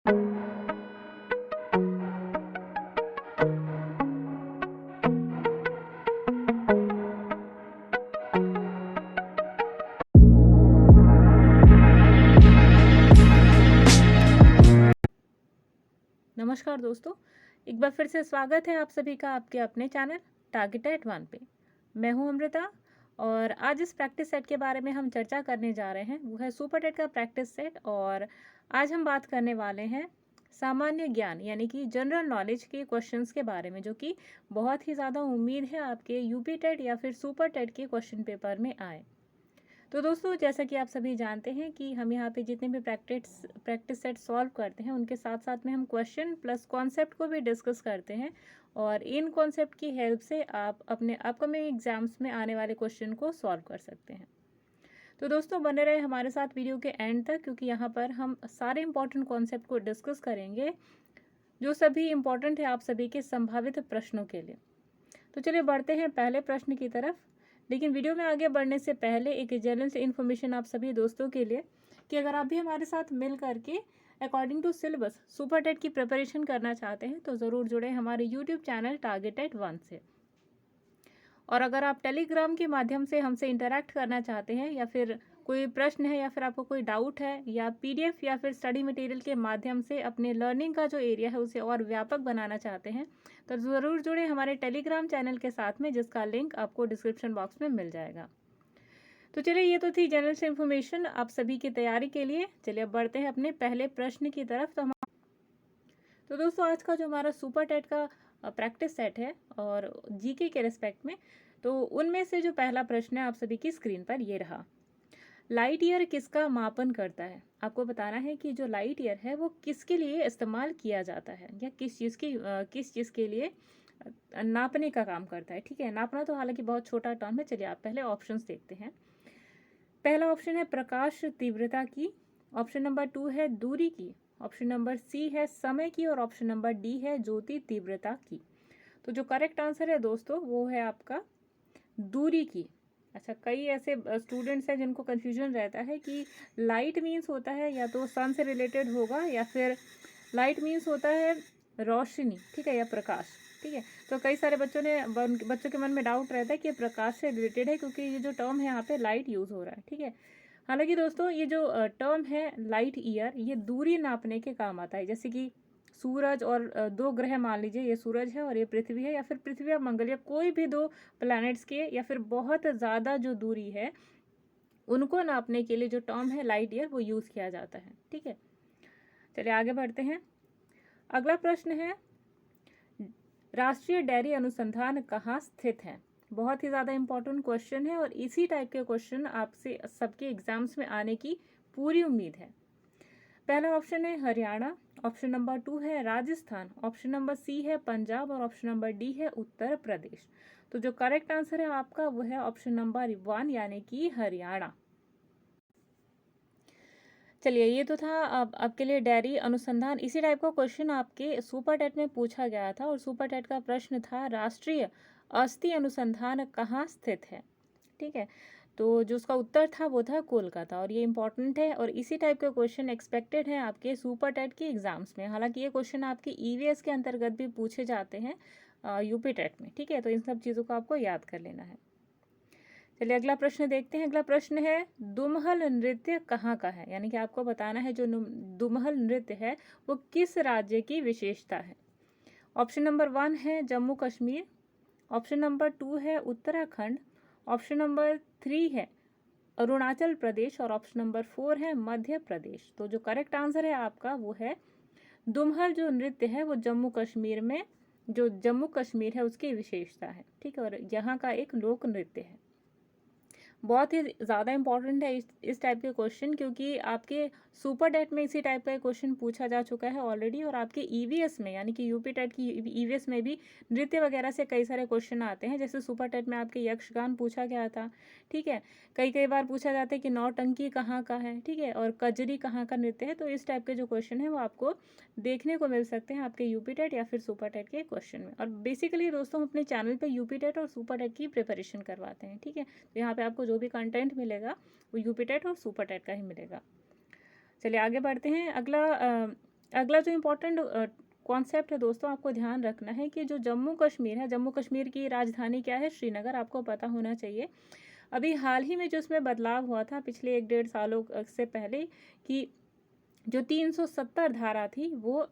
नमस्कार दोस्तों, एक बार फिर से स्वागत है आप सभी का आपके अपने चैनल टारगेट एट 1 पे। मैं हूं अमृता और आज इस प्रैक्टिस सेट के बारे में हम चर्चा करने जा रहे हैं। वो है सुपर टेट का प्रैक्टिस सेट और आज हम बात करने वाले हैं सामान्य ज्ञान यानी कि जनरल नॉलेज के क्वेश्चंस के बारे में, जो कि बहुत ही ज़्यादा उम्मीद है आपके यूपी टेट या फिर सुपर टेट के क्वेश्चन पेपर में आए। तो दोस्तों, जैसा कि आप सभी जानते हैं कि हम यहाँ पे जितने भी प्रैक्टिस सेट सॉल्व करते हैं उनके साथ साथ में हम क्वेश्चन प्लस कॉन्सेप्ट को भी डिस्कस करते हैं और इन कॉन्सेप्ट की हेल्प से आप अपने अपकमिंग एग्जाम्स में आने वाले क्वेश्चन को सॉल्व कर सकते हैं। तो दोस्तों, बने रहे हमारे साथ वीडियो के एंड तक, क्योंकि यहाँ पर हम सारे इंपॉर्टेंट कॉन्सेप्ट को डिस्कस करेंगे जो सभी इंपॉर्टेंट है आप सभी के संभावित प्रश्नों के लिए। तो चलिए बढ़ते हैं पहले प्रश्न की तरफ। लेकिन वीडियो में आगे बढ़ने से पहले एक जनरल से इन्फॉर्मेशन आप सभी दोस्तों के लिए कि अगर आप भी हमारे साथ मिल करके according to syllabus super TET की प्रिपरेशन करना चाहते हैं तो ज़रूर जुड़े हमारे यूट्यूब चैनल टारगेट एट 1 से। और अगर आप टेलीग्राम के माध्यम से हमसे इंटरैक्ट करना चाहते हैं या फिर कोई प्रश्न है या फिर आपको कोई डाउट है या पीडीएफ या फिर स्टडी मटेरियल के माध्यम से अपने लर्निंग का जो एरिया है उसे और व्यापक बनाना चाहते हैं तो ज़रूर जुड़े हमारे टेलीग्राम चैनल के साथ में, जिसका लिंक आपको डिस्क्रिप्शन बॉक्स में मिल जाएगा। तो चलिए, ये तो थी जनरल से इन्फॉर्मेशन आप सभी की तैयारी के लिए। चलिए अब बढ़ते हैं अपने पहले प्रश्न की तरफ। तो दोस्तों, आज का जो हमारा सुपर टेट का प्रैक्टिस सेट है और जीके के रिस्पेक्ट में, तो उनमें से जो पहला प्रश्न है आप सभी की स्क्रीन पर ये रहा। लाइट ईयर किसका मापन करता है? आपको बताना है कि जो लाइट ईयर है वो किसके लिए इस्तेमाल किया जाता है या किस चीज़ के लिए नापने का काम करता है। ठीक है, नापना तो हालांकि बहुत छोटा टर्म है। चलिए आप पहले ऑप्शंस देखते हैं। पहला ऑप्शन है प्रकाश तीव्रता की, ऑप्शन नंबर 2 है दूरी की, ऑप्शन नंबर सी है समय की और ऑप्शन नंबर डी है ज्योति तीव्रता की। तो जो करेक्ट आंसर है दोस्तों वो है आपका दूरी की। अच्छा, कई ऐसे स्टूडेंट्स हैं जिनको कन्फ्यूजन रहता है कि लाइट मीन्स होता है या तो सन से रिलेटेड होगा या फिर लाइट मीन्स होता है रोशनी, ठीक है, या प्रकाश। ठीक है, तो कई सारे बच्चों के मन में डाउट रहता है कि प्रकाश से रिलेटेड है, क्योंकि ये जो टर्म है यहाँ पे लाइट यूज़ हो रहा है। ठीक है, हालांकि दोस्तों ये जो टर्म है लाइट ईयर, ये दूरी नापने के काम आता है। जैसे कि सूरज और दो ग्रह, मान लीजिए ये सूरज है और ये पृथ्वी है, या फिर पृथ्वी और मंगल, या कोई भी दो प्लैनेट्स के या फिर बहुत ज़्यादा जो दूरी है उनको नापने के लिए जो टर्म है लाइट ईयर वो यूज़ किया जाता है। ठीक है, चलिए आगे बढ़ते हैं। अगला प्रश्न है राष्ट्रीय डेयरी अनुसंधान कहाँ स्थित है? बहुत ही ज़्यादा इंपॉर्टेंट क्वेश्चन है और इसी टाइप के क्वेश्चन आपसे सबके एग्जाम्स में आने की पूरी उम्मीद है। पहला ऑप्शन है हरियाणा, ऑप्शन नंबर 2 है राजस्थान, ऑप्शन नंबर सी है पंजाब और ऑप्शन नंबर डी है उत्तर प्रदेश। तो जो करेक्ट आंसर है आपका वो है ऑप्शन नंबर 1 यानी कि हरियाणा। चलिए, ये तो था अब आपके लिए डेयरी अनुसंधान। इसी टाइप का क्वेश्चन आपके सुपर टेट में पूछा गया था और सुपर टेट का प्रश्न था राष्ट्रीय अस्थि अनुसंधान कहाँ स्थित है। ठीक है, तो जो उसका उत्तर था वो था कोलकाता, और ये इंपॉर्टेंट है और इसी टाइप के क्वेश्चन एक्सपेक्टेड हैं आपके सुपर टेट के एग्जाम्स में। हालांकि ये क्वेश्चन आपके ईवीएस के अंतर्गत भी पूछे जाते हैं यूपी टेट में। ठीक है, तो इन सब चीज़ों को आपको याद कर लेना है। चलिए अगला प्रश्न देखते हैं। अगला प्रश्न है दुमहल नृत्य कहाँ का है, यानी कि आपको बताना है जो दुमहल नृत्य है वो किस राज्य की विशेषता है। ऑप्शन नंबर 1 है जम्मू कश्मीर, ऑप्शन नंबर 2 है उत्तराखंड, ऑप्शन नंबर 3 है अरुणाचल प्रदेश और ऑप्शन नंबर 4 है मध्य प्रदेश। तो जो करेक्ट आंसर है आपका वो है दुमहल जो नृत्य है वो जम्मू कश्मीर में, जो जम्मू कश्मीर है उसकी विशेषता है। ठीक है, और यहाँ का एक लोक नृत्य है। बहुत ही ज़्यादा इंपॉर्टेंट है इस टाइप के क्वेश्चन, क्योंकि आपके सुपर टेट में इसी टाइप का क्वेश्चन पूछा जा चुका है ऑलरेडी, और आपके ईवीएस में यानी कि यूपी टेट की ईवीएस में भी नृत्य वगैरह से कई सारे क्वेश्चन आते हैं। जैसे सुपर टेट में आपके यक्षगान पूछा गया था। ठीक है, कई बार पूछा जाता है कि नौटंकी कहाँ का है, ठीक है, और कजरी कहाँ का नृत्य है। तो इस टाइप के जो क्वेश्चन है वो आपको देखने को मिल सकते हैं आपके यूपी टेट या फिर सुपर टेट के क्वेश्चन में। और बेसिकली दोस्तों हम अपने चैनल पर यूपी टेट और सुपर टेट की प्रिपरेशन करवाते हैं। ठीक है, तो यहाँ पे आपको जो भी कंटेंट मिलेगा वो यूपी टेट और सुपर टेट का ही मिलेगा। चलिए आगे बढ़ते हैं। अगला अगला जो इम्पोर्टेंट कॉन्सेप्ट है दोस्तों, आपको ध्यान रखना है कि जो जम्मू कश्मीर है, जम्मू कश्मीर की राजधानी क्या है? श्रीनगर, आपको पता होना चाहिए। अभी हाल ही में जो इसमें बदलाव हुआ था पिछले 1 डेढ़ सालों से पहले, कि जो 370 धारा थी वो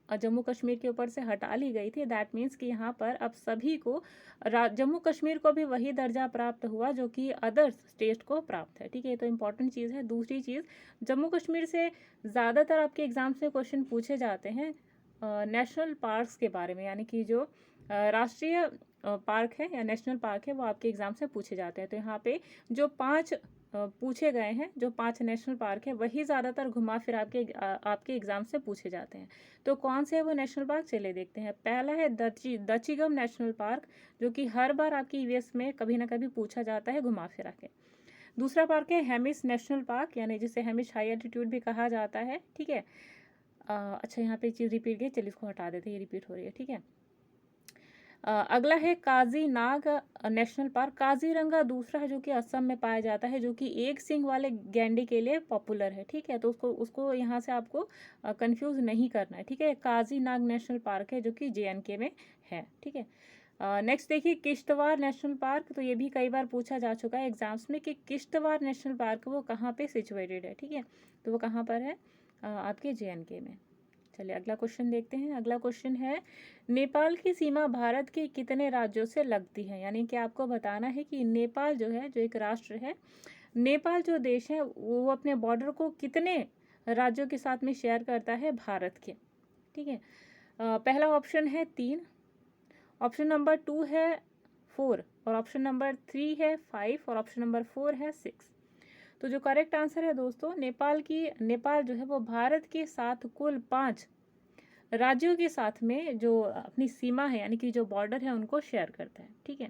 जम्मू कश्मीर के ऊपर से हटा ली गई थी। दैट मीन्स कि यहाँ पर अब सभी को जम्मू कश्मीर को भी वही दर्जा प्राप्त हुआ जो कि अदर स्टेट को प्राप्त है। ठीक है, तो इंपॉर्टेंट चीज़ है। दूसरी चीज़, जम्मू कश्मीर से ज़्यादातर आपके एग्जाम्स में क्वेश्चन पूछे जाते हैं नेशनल पार्क्स के बारे में, यानी कि जो राष्ट्रीय पार्क है या नेशनल पार्क है वो आपके एग्जाम से पूछे जाते हैं। तो यहाँ पे जो 5 पूछे गए हैं, जो 5 नेशनल पार्क है, वही ज़्यादातर घुमा फिर आपके एग्जाम से पूछे जाते हैं। तो कौन से है वो नेशनल पार्क, चलिए देखते हैं। पहला है दचिगम नेशनल पार्क, जो कि हर बार आपकी ईवीएस में कभी ना कभी पूछा जाता है घुमा फिरा के। दूसरा पार्क है हेमिस नेशनल पार्क, यानी जिसे हेमिस हाई एल्टीट्यूड भी कहा जाता है। ठीक है, अच्छा यहाँ पे चीज़ रिपीट गई, चलिए इसको हटा देते हैं, ये रिपीट हो रही है। ठीक है, अगला है काजीनाग नेशनल पार्क। काजीरंगा दूसरा है जो कि असम में पाया जाता है, जो कि एक सींग वाले गैंडे के लिए पॉपुलर है। ठीक है, तो उसको उसको यहाँ से आपको कंफ्यूज नहीं करना है। ठीक है, काजीनाग नेशनल पार्क है जो कि जेएनके में है। ठीक है, नेक्स्ट देखिए किश्तवाड़ नेशनल पार्क। तो ये भी कई बार पूछा जा चुका है एग्जाम्स में कि किश्तवाड़ नेशनल पार्क वो कहाँ पे सिचुएटेड है। ठीक है, तो वो कहाँ पर है? आपके जेएनके में। चलिए अगला क्वेश्चन देखते हैं। अगला क्वेश्चन है, नेपाल की सीमा भारत के कितने राज्यों से लगती है? यानी कि आपको बताना है कि नेपाल जो है, जो एक राष्ट्र है, नेपाल जो देश है वो अपने बॉर्डर को कितने राज्यों के साथ में शेयर करता है भारत के। ठीक है, पहला ऑप्शन है 3, ऑप्शन नंबर 2 है 4, और ऑप्शन नंबर 3 है 5, और ऑप्शन नंबर 4 है 6। तो जो करेक्ट आंसर है दोस्तों, नेपाल जो है वो भारत के साथ कुल 5 राज्यों के साथ में जो अपनी सीमा है, यानी कि जो बॉर्डर है, उनको शेयर करता है। ठीक है,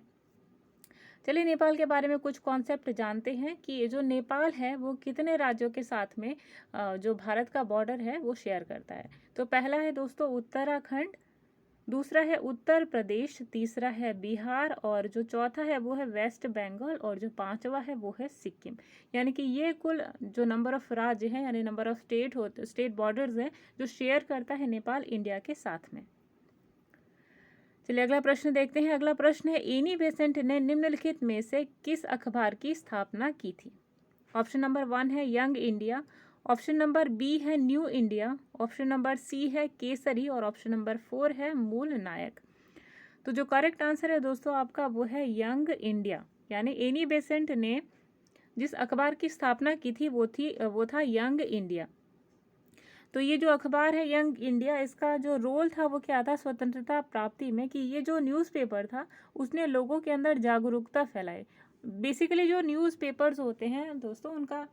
चलिए नेपाल के बारे में कुछ कॉन्सेप्ट जानते हैं कि ये जो नेपाल है वो कितने राज्यों के साथ में जो भारत का बॉर्डर है वो शेयर करता है। तो पहला है दोस्तों उत्तराखंड, दूसरा है उत्तर प्रदेश, तीसरा है बिहार, और जो चौथा है वो है वेस्ट बंगाल, और जो पांचवा है वो है सिक्किम। यानी कि ये कुल जो नंबर ऑफ राज्य हैं, यानी नंबर ऑफ स्टेट बॉर्डर्स हैं जो शेयर करता है नेपाल इंडिया के साथ में। चलिए अगला प्रश्न देखते हैं। अगला प्रश्न है, एनी बेसेंट ने निम्नलिखित में से किस अखबार की स्थापना की थी? ऑप्शन नंबर 1 है Young India, option number B है New India, option number C है केसरी, और ऑप्शन नंबर 4 है मूल नायक। तो जो करेक्ट आंसर है दोस्तों आपका वो है यंग इंडिया। यानी एनी बेसेंट ने जिस अखबार की स्थापना की थी वो था यंग इंडिया। तो ये जो अखबार है यंग इंडिया, इसका जो रोल था वो क्या था स्वतंत्रता प्राप्ति में, कि ये जो न्यूज़पेपर था उसने लोगों के अंदर जागरूकता फैलाई। बेसिकली जो न्यूज़पेपर्स होते हैं दोस्तों, उनका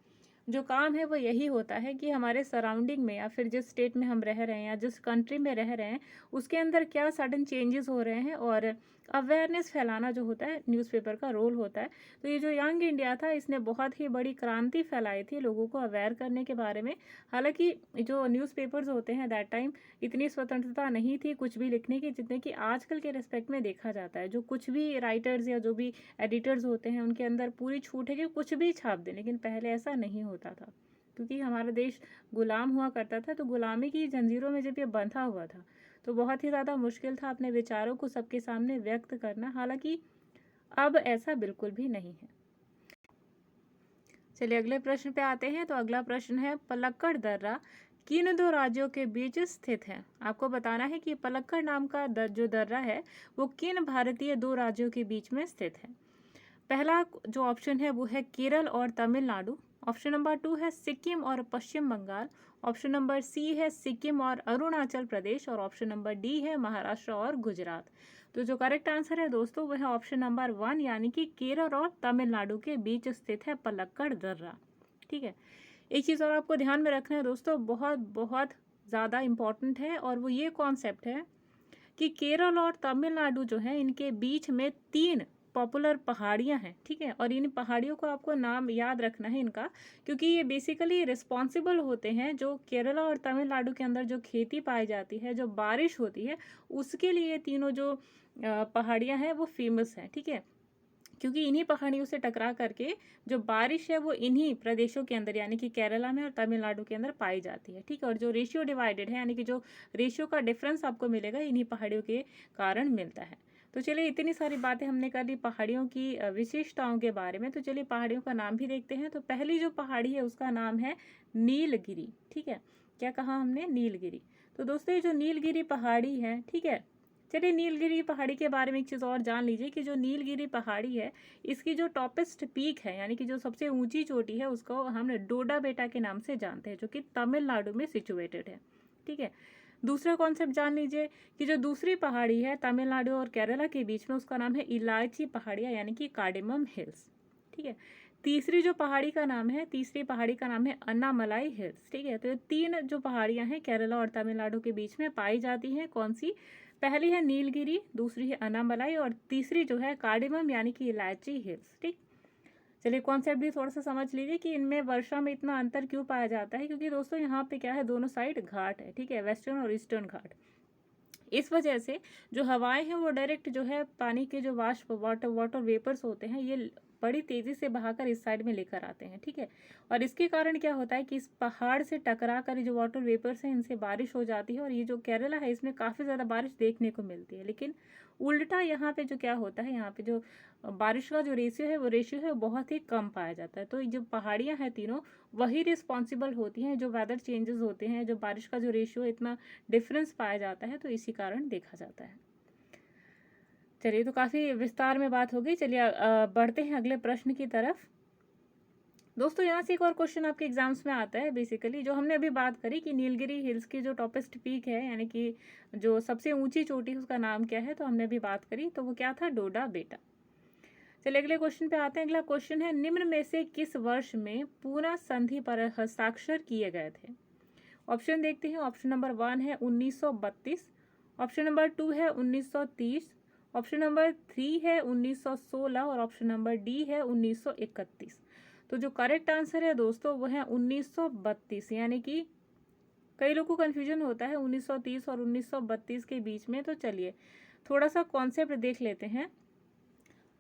जो काम है वो यही होता है कि हमारे सराउंडिंग में या फिर जिस स्टेट में हम रह रहे हैं या जिस कंट्री में रह रहे हैं उसके अंदर क्या सडन चेंजेस हो रहे हैं, और अवेयरनेस फैलाना जो होता है न्यूज़पेपर का रोल होता है। तो ये जो यंग इंडिया था इसने बहुत ही बड़ी क्रांति फैलाई थी लोगों को अवेयर करने के बारे में। हालांकि जो न्यूज़पेपर्स होते हैं दैट टाइम इतनी स्वतंत्रता नहीं थी कुछ भी लिखने की जितने कि आजकल के रिस्पेक्ट में देखा जाता है। जो कुछ भी राइटर्स या जो भी एडिटर्स होते हैं उनके अंदर पूरी छूट है कि कुछ भी छाप दें, लेकिन पहले ऐसा नहीं होता था क्योंकि हमारा देश गुलाम हुआ करता था। तो गुलामी की जंजीरों में जब ये बंधा हुआ था तो बहुत ही ज़्यादा मुश्किल था अपने विचारों को सबके सामने व्यक्त करना। हालांकि अब ऐसा बिल्कुल भी नहीं है। चलिए अगले प्रश्न पे आते हैं। तो अगला प्रश्न है, पलक्कड़ दर्रा किन दो राज्यों के बीच स्थित है? आपको बताना है कि पलक्कड़ नाम का जो दर्रा है वो किन भारतीय 2 राज्यों के बीच में स्थित है। पहला जो ऑप्शन है वो है केरल और तमिलनाडु, ऑप्शन नंबर 2 है सिक्किम और पश्चिम बंगाल, ऑप्शन नंबर सी है सिक्किम और अरुणाचल प्रदेश, और ऑप्शन नंबर डी है महाराष्ट्र और गुजरात। तो जो करेक्ट आंसर है दोस्तों वह है ऑप्शन नंबर 1, यानी कि केरल और तमिलनाडु के बीच स्थित है पलक्कड़ दर्रा। ठीक है, एक चीज़ और आपको ध्यान में रखना है दोस्तों, बहुत बहुत ज़्यादा इम्पॉर्टेंट है, और वो ये कॉन्सेप्ट है कि केरल और तमिलनाडु जो है इनके बीच में 3 पॉपुलर पहाड़ियां हैं। ठीक है, और इन पहाड़ियों को आपको नाम याद रखना है इनका, क्योंकि ये बेसिकली रिस्पॉन्सिबल होते हैं जो केरला और तमिलनाडु के अंदर जो खेती पाई जाती है, जो बारिश होती है, उसके लिए तीनों जो पहाड़ियां हैं वो फेमस हैं। ठीक है, क्योंकि इन्हीं पहाड़ियों से टकरा करके जो बारिश है वो इन्हीं प्रदेशों के अंदर यानी कि केरला में और तमिलनाडु के अंदर पाई जाती है। ठीक है, और जो रेशियो डिवाइडेड है यानी कि जो रेशियो का डिफरेंस आपको मिलेगा इन्हीं पहाड़ियों के कारण मिलता है। तो चलिए इतनी सारी बातें हमने कर ली पहाड़ियों की विशेषताओं के बारे में। तो चलिए पहाड़ियों का नाम भी देखते हैं। तो पहली जो पहाड़ी है उसका नाम है नीलगिरी। ठीक है, क्या कहा हमने? नीलगिरी। तो दोस्तों ये जो नीलगिरी पहाड़ी है, ठीक है, चलिए नीलगिरी पहाड़ी के बारे में एक चीज़ और जान लीजिए कि जो नीलगिरी पहाड़ी है इसकी जो टॉपेस्ट पीक है यानी कि जो सबसे ऊंची चोटी है उसको हम डोडा बेटा के नाम से जानते हैं, जो कि तमिलनाडु में सिचुएटेड है। ठीक है, दूसरा कॉन्सेप्ट जान लीजिए कि जो दूसरी पहाड़ी है तमिलनाडु और केरला के बीच में उसका नाम है इलायची पहाड़ियाँ यानी कि कार्डेमम हिल्स। ठीक है, तीसरी जो पहाड़ी का नाम है, तीसरी पहाड़ी का नाम है अन्नामलाई हिल्स। ठीक है, तो ये तीन जो पहाड़ियाँ हैं केरला और तमिलनाडु के बीच में पाई जाती हैं। कौन सी? पहली है नीलगिरी, दूसरी है अन्नामलाई और तीसरी जो है कार्डेमम यानी कि इलायची हिल्स। ठीक, चलिए कॉन्सेप्ट भी थोड़ा सा समझ लीजिए कि इनमें वर्षा में इतना अंतर क्यों पाया जाता है, क्योंकि दोस्तों यहाँ पे क्या है, दोनों साइड घाट है। ठीक है, वेस्टर्न और ईस्टर्न घाट। इस वजह से जो हवाएं हैं वो डायरेक्ट जो है पानी के जो वाष्प वाटर वेपर्स होते हैं ये बड़ी तेजी से बहाकर इस साइड में लेकर आते हैं। ठीक है, और इसके कारण क्या होता है कि इस पहाड़ से टकरा कर जो वाटर वेपर्स हैं इनसे बारिश हो जाती है और ये जो केरला है इसमें काफ़ी ज़्यादा बारिश देखने को मिलती है। लेकिन उल्टा यहाँ पे जो क्या होता है, यहाँ पे जो बारिश का जो रेशियो है वो बहुत ही कम पाया जाता है। तो ये जो पहाड़ियाँ हैं तीनों वही रिस्पॉन्सिबल होती हैं जो वेदर चेंजेस होते हैं, जो बारिश का जो रेशियो इतना डिफरेंस पाया जाता है, तो इसी कारण देखा जाता है। चलिए तो काफ़ी विस्तार में बात हो गई। चलिए बढ़ते हैं अगले प्रश्न की तरफ। दोस्तों यहाँ से एक और क्वेश्चन आपके एग्जाम्स में आता है। बेसिकली जो हमने अभी बात करी कि नीलगिरी हिल्स की जो टॉपेस्ट पीक है यानी कि जो सबसे ऊंची चोटी है उसका नाम क्या है, तो हमने अभी बात करी, तो वो क्या था? डोडा बेटा। चलिए अगले क्वेश्चन पे आते हैं। अगला क्वेश्चन है निम्न में से किस वर्ष में पूना संधि पर हस्ताक्षर किए गए थे? ऑप्शन देखते हैं। ऑप्शन नंबर 1 है 1932, ऑप्शन नंबर 2 है 1930, ऑप्शन नंबर 3 है 1916 और ऑप्शन नंबर डी है 1931। तो जो करेक्ट आंसर है दोस्तों वो है 1932, यानी कि कई लोगों को कन्फ्यूजन होता है 1930 और 1932 के बीच में। तो चलिए थोड़ा सा कॉन्सेप्ट देख लेते हैं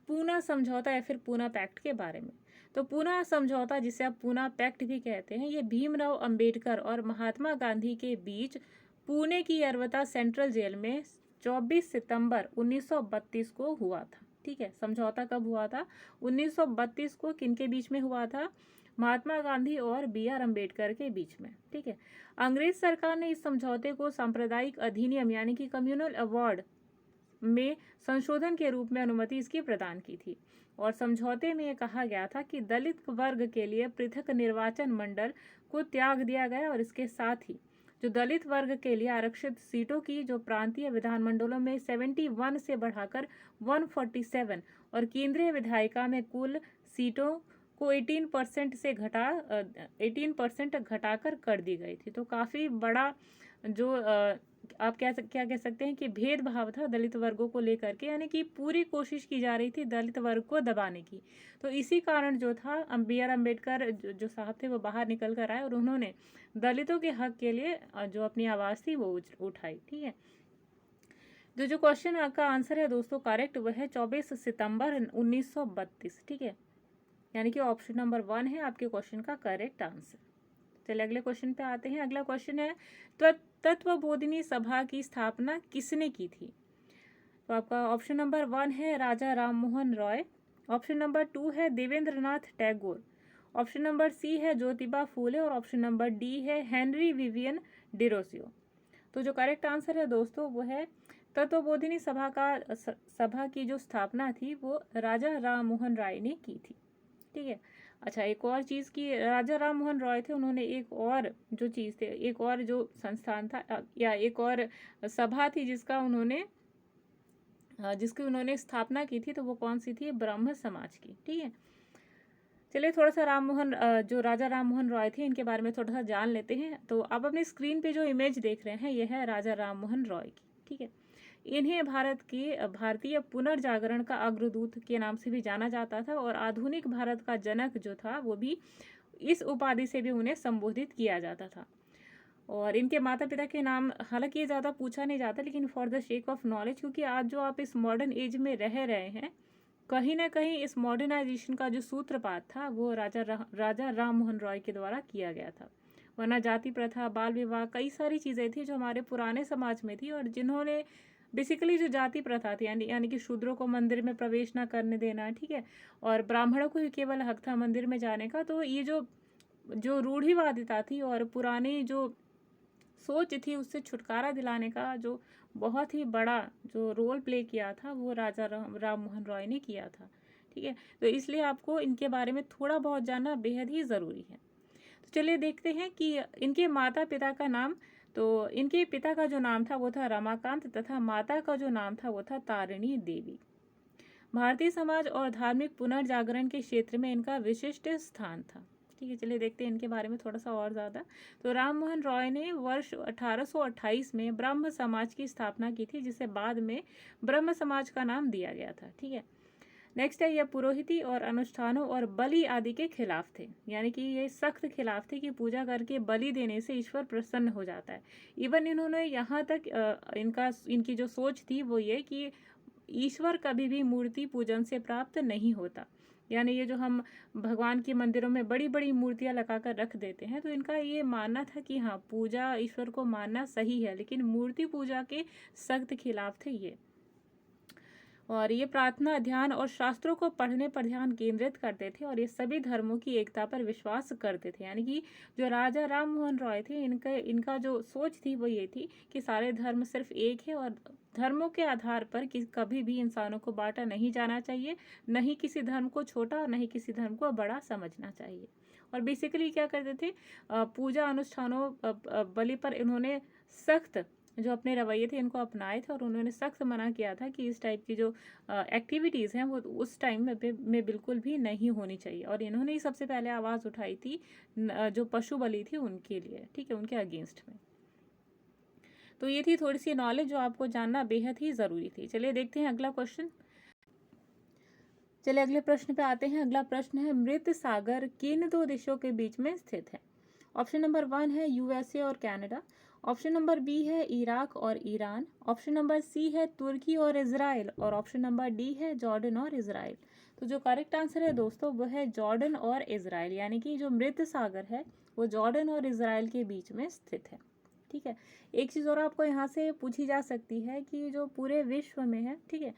पूना समझौता या फिर पूना पैक्ट के बारे में। तो पूना समझौता, जिसे आप पूना पैक्ट भी कहते हैं, ये भीमराव अंबेडकर और महात्मा गांधी के बीच पुणे की यरवता सेंट्रल जेल में 24 सितंबर 1932 को हुआ था। ठीक है, समझौता कब हुआ था? 1932 को। किनके बीच में हुआ था? महात्मा गांधी और BR अम्बेडकर के बीच में। ठीक है, अंग्रेज सरकार ने इस समझौते को सांप्रदायिक अधिनियम यानी कि कम्युनल अवार्ड में संशोधन के रूप में अनुमति इसकी प्रदान की थी। और समझौते में यह कहा गया था कि दलित वर्ग के लिए पृथक निर्वाचन मंडल को त्याग दिया गया और इसके साथ ही जो दलित वर्ग के लिए आरक्षित सीटों की जो प्रांतीय विधानमंडलों में 71 से बढ़ाकर 147 और केंद्रीय विधायिका में कुल सीटों को 18% से 18% घटाकर कर दी गई थी। तो काफ़ी बड़ा जो आप क्या कह सकते हैं कि भेदभाव था दलित वर्गों को लेकर के, यानी कि पूरी कोशिश की जा रही थी दलित वर्ग को दबाने की। तो इसी कारण जो था BR अम्बेडकर जो साहब थे वो बाहर निकल कर आए और उन्होंने दलितों के हक के लिए जो अपनी आवाज़ थी वो उठाई। ठीक है, तो जो क्वेश्चन का आंसर है दोस्तों करेक्ट वह है 24 सितंबर 1932। ठीक है, यानी कि ऑप्शन नंबर 1 है आपके क्वेश्चन का करेक्ट आंसर। चलिए अगले क्वेश्चन पे आते हैं। अगला क्वेश्चन है तत्वबोधिनी सभा की स्थापना किसने की थी? तो आपका ऑप्शन नंबर 1 है राजा राममोहन रॉय, ऑप्शन नंबर 2 है Debendranath Tagore, option number C है ज्योतिबा फूले और ऑप्शन नंबर डी है हेनरी विवियन डिरोजियो। तो जो करेक्ट आंसर है दोस्तों वो है तत्वबोधिनी सभा की जो स्थापना थी वो राजा राममोहन राय ने की थी। ठीक है, अच्छा एक और चीज़ की राजा राम मोहन रॉय थे, उन्होंने एक और जो चीज़ थे, एक और जो संस्थान था या एक और सभा थी जिसकी उन्होंने स्थापना की थी, तो वो कौन सी थी? ब्रह्म समाज की। ठीक है, चलिए थोड़ा सा जो राजा राम मोहन रॉय थे इनके बारे में थोड़ा सा जान लेते हैं। तो आप अपनी स्क्रीन पे जो इमेज देख रहे हैं ये है राजा राम मोहन रॉय की। ठीक है, इन्हें भारतीय पुनर्जागरण का अग्रदूत के नाम से भी जाना जाता था और आधुनिक भारत का जनक जो था वो भी इस उपाधि से भी उन्हें संबोधित किया जाता था। और इनके माता पिता के नाम हालांकि ये ज़्यादा पूछा नहीं जाता, लेकिन for the shake of knowledge, क्योंकि आज जो आप इस मॉडर्न एज में रह रहे हैं कहीं ना कहीं इस मॉडर्नाइजेशन का जो सूत्रपात था वो राजा राम मोहन रॉय के द्वारा किया गया था। वरना जाति प्रथा, बाल विवाह, कई सारी चीज़ें थी जो हमारे पुराने समाज में थी, और जिन्होंने बेसिकली जो जाति प्रथा थी, यानी कि शूद्रों को मंदिर में प्रवेश ना करने देना, ठीक है, और ब्राह्मणों को ही केवल हक था मंदिर में जाने का। तो ये जो जो रूढ़िवादिता थी और पुरानी जो सोच थी, उससे छुटकारा दिलाने का जो बहुत ही बड़ा जो रोल प्ले किया था वो राजा राम मोहन रॉय ने किया था। ठीक है, तो इसलिए आपको इनके बारे में थोड़ा बहुत जानना बेहद ही ज़रूरी है। तो चलिए देखते हैं कि इनके माता पिता का नाम। तो इनके पिता का जो नाम था वो था रमाकांत, तथा माता का जो नाम था वो था तारिणी देवी। भारतीय समाज और धार्मिक पुनर्जागरण के क्षेत्र में इनका विशिष्ट स्थान था। ठीक है, चलिए देखते हैं इनके बारे में थोड़ा सा और ज़्यादा। तो राम मोहन रॉय ने वर्ष 1828 में ब्रह्म समाज की स्थापना की थी, जिसे बाद में ब्रह्म समाज का नाम दिया गया था। ठीक है, नेक्स्ट है, यह पुरोहिती और अनुष्ठानों और बलि आदि के खिलाफ थे, यानी कि ये सख्त खिलाफ थे कि पूजा करके बलि देने से ईश्वर प्रसन्न हो जाता है। इवन इन्होंने यहाँ तक इनकी जो सोच थी वो ये कि ईश्वर कभी भी मूर्ति पूजन से प्राप्त नहीं होता। यानी ये जो हम भगवान के मंदिरों में बड़ी बड़ी मूर्तियां लगाकर रख देते हैं, तो इनका ये मानना था कि हाँ, पूजा ईश्वर को मानना सही है, लेकिन मूर्ति पूजा के सख्त खिलाफ थे ये। और ये प्रार्थना, ध्यान और शास्त्रों को पढ़ने पर ध्यान केंद्रित करते थे, और ये सभी धर्मों की एकता पर विश्वास करते थे। यानी कि जो राजा राम मोहन रॉय थे, इनका जो सोच थी वो ये थी कि सारे धर्म सिर्फ एक है, और धर्मों के आधार पर कभी भी इंसानों को बांटा नहीं जाना चाहिए, न ही किसी धर्म को छोटा और न ही किसी धर्म को बड़ा समझना चाहिए। और बेसिकली क्या करते थे, पूजा अनुष्ठानों बलि पर इन्होंने सख्त जो अपने रवैये थे इनको अपनाए थे, और उन्होंने सख्त मना किया था कि इस टाइप की जो एक्टिविटीज़ हैं वो उस टाइम में बिल्कुल भी नहीं होनी चाहिए। और इन्होंने ही सबसे पहले आवाज़ उठाई थी जो पशु बलि थी उनके लिए, ठीक है, उनके अगेंस्ट में। तो ये थी थोड़ी सी नॉलेज जो आपको जानना बेहद ही ज़रूरी थी। चलिए देखते हैं अगला क्वेश्चन। चलिए अगले प्रश्न पे आते हैं। अगला प्रश्न है, मृत सागर किन दो देशों के बीच में स्थित है? ऑप्शन नंबर 1 है यूएसए और कनाडा, ऑप्शन नंबर बी है इराक और ईरान, ऑप्शन नंबर सी है तुर्की और इजराइल, और ऑप्शन नंबर डी है जॉर्डन और इजराइल। तो जो करेक्ट आंसर है दोस्तों वो है जॉर्डन और इजराइल, यानी कि जो मृत सागर है वो जॉर्डन और इजराइल के बीच में स्थित है। ठीक है, एक चीज़ और आपको यहाँ से पूछी जा सकती है कि जो पूरे विश्व में है, ठीक है,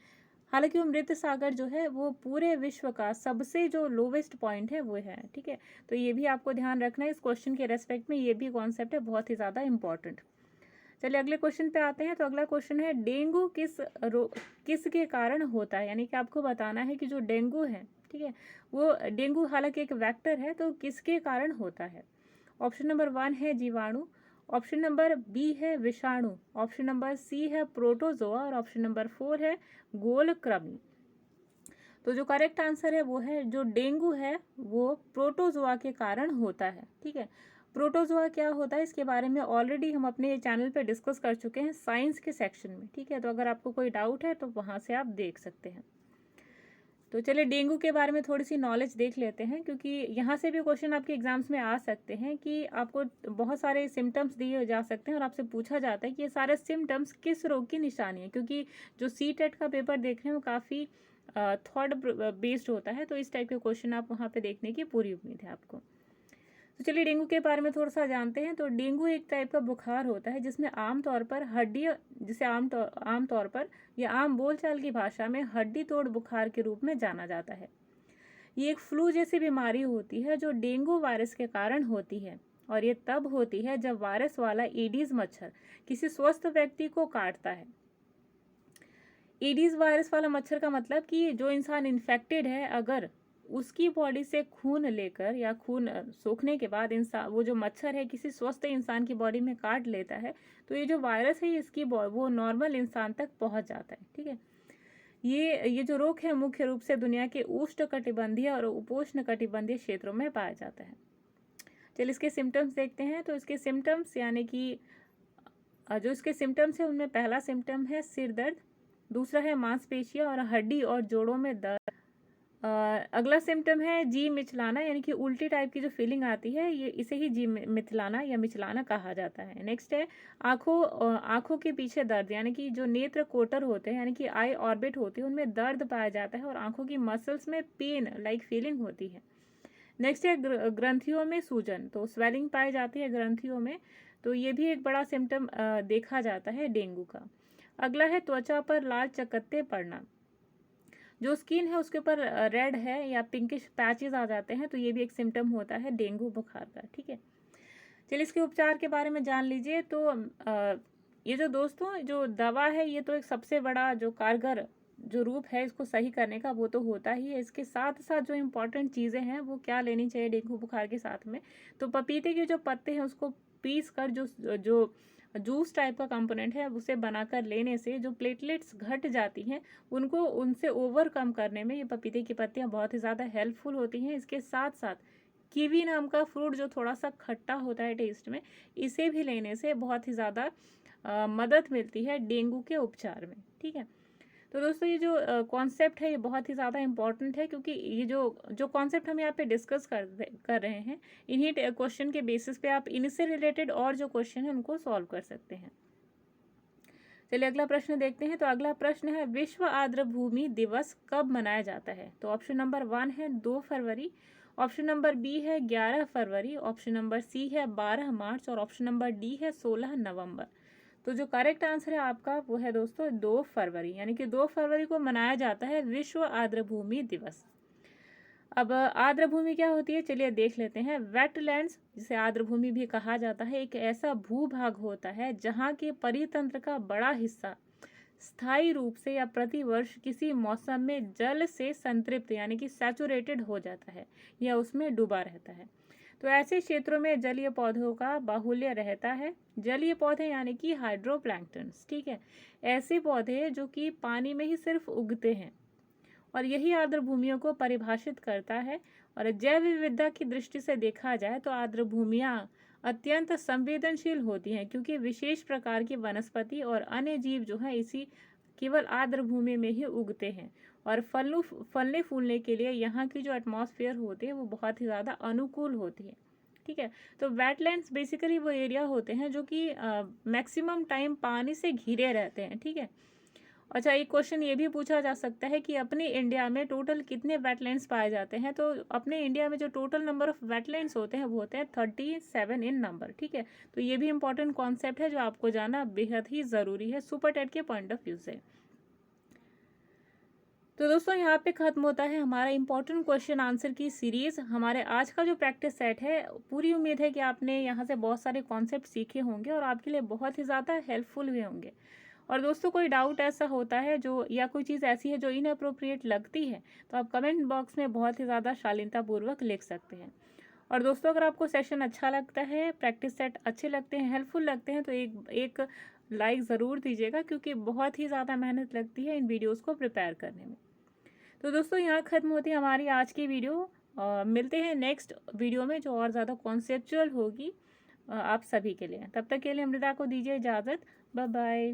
हालांकि वो मृत सागर जो है वो पूरे विश्व का सबसे जो लोवेस्ट पॉइंट है वो है। ठीक है, तो ये भी आपको ध्यान रखना है इस क्वेश्चन के रेस्पेक्ट में, ये भी कॉन्सेप्ट है बहुत ही ज़्यादा इंपॉर्टेंट। चलिए अगले क्वेश्चन पे आते हैं। तो अगला क्वेश्चन है, डेंगू किस के कारण होता है? यानी कि आपको बताना है कि जो डेंगू है, ठीक है, वो डेंगू हालांकि एक वेक्टर है, तो किसके कारण होता है? ऑप्शन नंबर 1 है जीवाणु, ऑप्शन नंबर बी है विषाणु, ऑप्शन नंबर सी है प्रोटोजोआ, और ऑप्शन नंबर 4 है गोलकृमि। तो जो करेक्ट आंसर है वो है, जो डेंगू है वो प्रोटोजोआ के कारण होता है। ठीक है, प्रोटोजोआ क्या होता है इसके बारे में ऑलरेडी हम अपने चैनल पे डिस्कस कर चुके हैं साइंस के सेक्शन में। ठीक है, तो अगर आपको कोई डाउट है तो वहाँ से आप देख सकते हैं। तो चलिए डेंगू के बारे में थोड़ी सी नॉलेज देख लेते हैं, क्योंकि यहाँ से भी क्वेश्चन आपके एग्जाम्स में आ सकते हैं कि आपको बहुत सारे सिम्टम्स दिए जा सकते हैं और आपसे पूछा जाता है कि ये सारे सिम्टम्स किस रोग की निशानी है, क्योंकि जो CTET का पेपर देख रहे हैं वो काफ़ी थॉट बेस्ड होता है, तो इस टाइप के क्वेश्चन आप वहाँ पे देखने की पूरी उम्मीद है आपको। तो चलिए डेंगू के बारे में थोड़ा सा जानते हैं। तो डेंगू एक टाइप का बुखार होता है जिसमें आमतौर पर जिसे आमतौर पर या आम बोलचाल की भाषा में हड्डी तोड़ बुखार के रूप में जाना जाता है। ये एक फ्लू जैसी बीमारी होती है जो डेंगू वायरस के कारण होती है, और ये तब होती है जब वायरस वाला एडीज मच्छर किसी स्वस्थ व्यक्ति को काटता है। एडीज वायरस वाला मच्छर का मतलब कि जो इंसान इन्फेक्टेड है, अगर उसकी बॉडी से खून लेकर या खून सोखने के बाद इंसान वो जो मच्छर है किसी स्वस्थ इंसान की बॉडी में काट लेता है, तो ये जो वायरस है इसकी वो नॉर्मल इंसान तक पहुंच जाता है। ठीक है, ये जो रोग है मुख्य रूप से दुनिया के उष्णकटिबंधीय और उपोष्ण कटिबंधीय क्षेत्रों में पाया जाता है। चलिए इसके सिम्टम्स देखते हैं। तो इसके सिम्टम्स यानी कि जो इसके सिम्टम्स है उनमें पहला सिम्टम है सिर दर्द, दूसरा है मांसपेशियां और हड्डी और जोड़ों में दर्द, अगला सिम्टम है जी मिचलाना, यानी कि उल्टी टाइप की जो फीलिंग आती है, ये इसे ही जी मिचलाना या मिचलाना कहा जाता है। नेक्स्ट है आँखों के पीछे दर्द, यानी कि जो नेत्र कोटर होते हैं यानी कि आई ऑर्बिट होती है, उनमें दर्द पाया जाता है और आँखों की मसल्स में पेन लाइक फीलिंग होती है। नेक्स्ट है ग्रंथियों में सूजन, तो स्वेलिंग पाई जाती है ग्रंथियों में, तो ये भी एक बड़ा सिम्टम देखा जाता है डेंगू का। अगला है त्वचा पर लाल चकत्ते पड़ना, जो स्किन है उसके ऊपर रेड है या पिंकिश पैचेस आ जाते हैं, तो ये भी एक सिम्टम होता है डेंगू बुखार का। ठीक है, चलिए इसके उपचार के बारे में जान लीजिए। तो ये जो दोस्तों जो दवा है, ये तो एक सबसे बड़ा जो कारगर जो रूप है इसको सही करने का, वो तो होता ही है। इसके साथ साथ जो इम्पोर्टेंट चीज़ें हैं वो क्या लेनी चाहिए डेंगू बुखार के साथ में, तो पपीते के जो पत्ते हैं उसको पीस कर जो जो जूस टाइप का कंपोनेंट है उसे बनाकर लेने से जो प्लेटलेट्स घट जाती हैं उनको उनसे ओवरकम करने में ये पपीते की पत्तियां बहुत ही ज़्यादा हेल्पफुल होती हैं। इसके साथ साथ कीवी नाम का फ्रूट जो थोड़ा सा खट्टा होता है टेस्ट में, इसे भी लेने से बहुत ही ज़्यादा मदद मिलती है डेंगू के उपचार में। ठीक है, तो दोस्तों ये जो कॉन्सेप्ट है ये बहुत ही ज़्यादा इम्पॉर्टेंट है, क्योंकि ये जो कॉन्सेप्ट हम यहाँ पे डिस्कस कर रहे हैं, इन्हीं क्वेश्चन के बेसिस पे आप इनसे रिलेटेड और जो क्वेश्चन है उनको सॉल्व कर सकते हैं। चलिए अगला प्रश्न देखते हैं। तो अगला प्रश्न है विश्व आर्द्रभूमि दिवस कब मनाया जाता है? तो ऑप्शन नंबर 1 है 2 फरवरी, ऑप्शन नंबर बी है 11 फरवरी, ऑप्शन नंबर सी है 12 मार्च और ऑप्शन नंबर डी है 16 नवंबर। तो जो करेक्ट आंसर है आपका वो है दोस्तों 2 फरवरी, यानी कि 2 फरवरी को मनाया जाता है विश्व आर्द्रभूमि दिवस। अब आर्द्रभूमि क्या होती है, चलिए देख लेते हैं। वेटलैंड्स, जिसे आर्द्रभूमि भी कहा जाता है, एक ऐसा भूभाग होता है जहाँ के परितंत्र का बड़ा हिस्सा स्थायी रूप से या प्रतिवर्ष किसी मौसम में जल से संतृप्त यानी कि सैचुरेटेड हो जाता है या उसमें डूबा रहता है। तो ऐसे क्षेत्रों में जलीय पौधों का बाहुल्य रहता है। जलीय पौधे यानी कि हाइड्रोप्लैंक्टन्स। ठीक है, ऐसे पौधे जो कि पानी में ही सिर्फ उगते हैं, और यही आर्द्रभूमियों को परिभाषित करता है। और जैव विविधता की दृष्टि से देखा जाए तो आर्द्रभूमियाँ अत्यंत संवेदनशील होती हैं, क्योंकि विशेष प्रकार की वनस्पति और अन्य जीव जो हैं इसी केवल आर्द्रभूमि में ही उगते हैं, और फलने फूलने के लिए यहाँ की जो एटमॉस्फेयर होती है वो बहुत ही ज़्यादा अनुकूल होती है। ठीक है, तो वेटलैंड्स बेसिकली वो एरिया होते हैं जो कि मैक्सिमम टाइम पानी से घिरे रहते हैं। ठीक है, अच्छा एक क्वेश्चन ये भी पूछा जा सकता है कि अपने इंडिया में टोटल कितने वेटलैंड्स पाए जाते हैं? तो अपने इंडिया में जो टोटल नंबर ऑफ वेटलैंड्स होते हैं वो होते हैं 37 इन नंबर। ठीक है, तो ये भी इंपॉर्टेंट कॉन्सेप्ट है जो आपको जानना बेहद ही ज़रूरी है सुपर टेट के पॉइंट ऑफ व्यू से। तो दोस्तों यहाँ पे खत्म होता है हमारा इंपॉर्टेंट क्वेश्चन आंसर की सीरीज। हमारे आज का जो प्रैक्टिस सेट है, पूरी उम्मीद है कि आपने यहाँ से बहुत सारे कॉन्सेप्ट सीखे होंगे और आपके लिए बहुत ही ज़्यादा हेल्पफुल भी होंगे। और दोस्तों कोई डाउट ऐसा होता है जो या कोई चीज़ ऐसी है जो इनअप्रोप्रिएट लगती है, तो आप कमेंट बॉक्स में बहुत ही ज़्यादा शालीनतापूर्वक लिख सकते हैं। और दोस्तों अगर आपको सेशन अच्छा लगता है, प्रैक्टिस सेट अच्छे लगते हैं, हेल्पफुल लगते हैं, तो एक लाइक ज़रूर दीजिएगा, क्योंकि बहुत ही ज़्यादा मेहनत लगती है इन वीडियोज़ को प्रिपेयर करने में। तो दोस्तों यहाँ ख़त्म होती है हमारी आज की वीडियो। मिलते हैं नेक्स्ट वीडियो में जो और ज़्यादा कॉन्सेप्चुअल होगी आप सभी के लिए। तब तक के लिए अमृता को दीजिए इजाज़त। Bye bye.